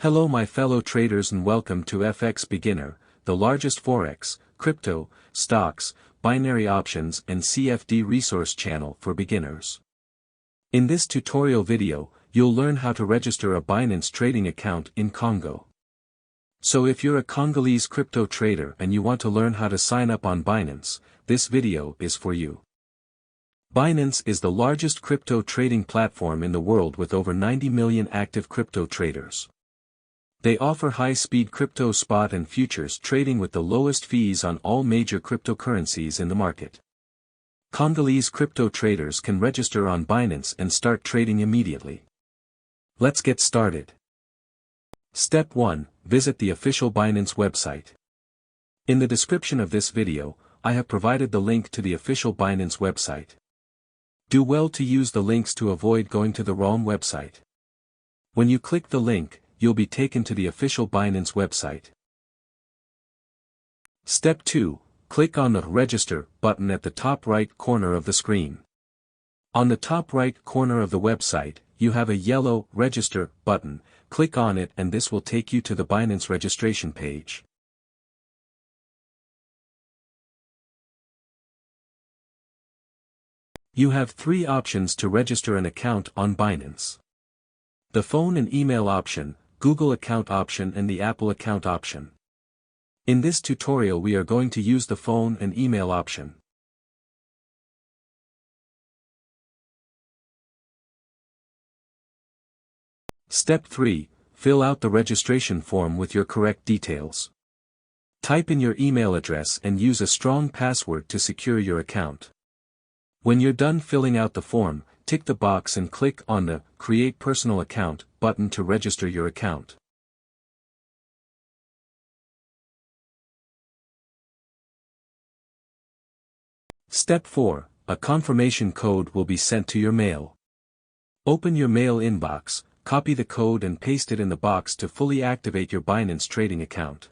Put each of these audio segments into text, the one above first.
Hello my fellow traders and welcome to FX Beginner, the largest forex, crypto, stocks, binary options and CFD resource channel for beginners. In this tutorial video, you'll learn how to register a Binance trading account in Congo. So if you're a Congolese crypto trader and you want to learn how to sign up on Binance, this video is for you. Binance is the largest crypto trading platform in the world with over 90 million active crypto traders. They offer high-speed crypto spot and futures trading with the lowest fees on all major cryptocurrencies in the market. Congolese crypto traders can register on Binance and start trading immediately. Let's get started. Step 1. Visit the official Binance website. In the description of this video, I have provided the link to the official Binance website. Do well to use the links to avoid going to the wrong website. When you click the link, you'll be taken to the official Binance website. Step 2. Click on the Register button at the top right corner of the screen. On the top right corner of the website, you have a yellow Register button. Click on it and this will take you to the Binance registration page. You have 3 options to register an account on Binance. The phone and email option, Google account option and the Apple account option. In this tutorial we are going to use the phone and email option. Step 3. Fill out the registration form with your correct details. Type in your email address and use a strong password to secure your account. When you're done filling out the form, tick the box and click on the Create Personal Account button to register your account. Step 4. A confirmation code will be sent to your mail. Open your mail inbox, copy the code and paste it in the box to fully activate your Binance trading account.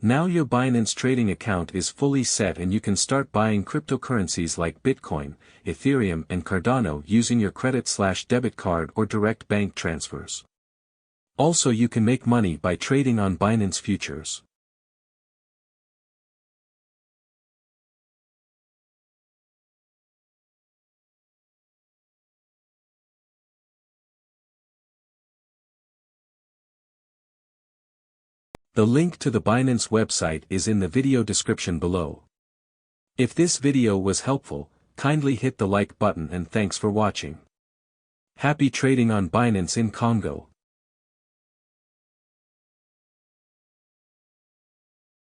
Now your Binance trading account is fully set and you can start buying cryptocurrencies like Bitcoin, Ethereum and Cardano using your credit/debit card or direct bank transfers. Also you can make money by trading on Binance futures. The link to the Binance website is in the video description below. If this video was helpful, kindly hit the like button and thanks for watching. Happy trading on Binance in Congo.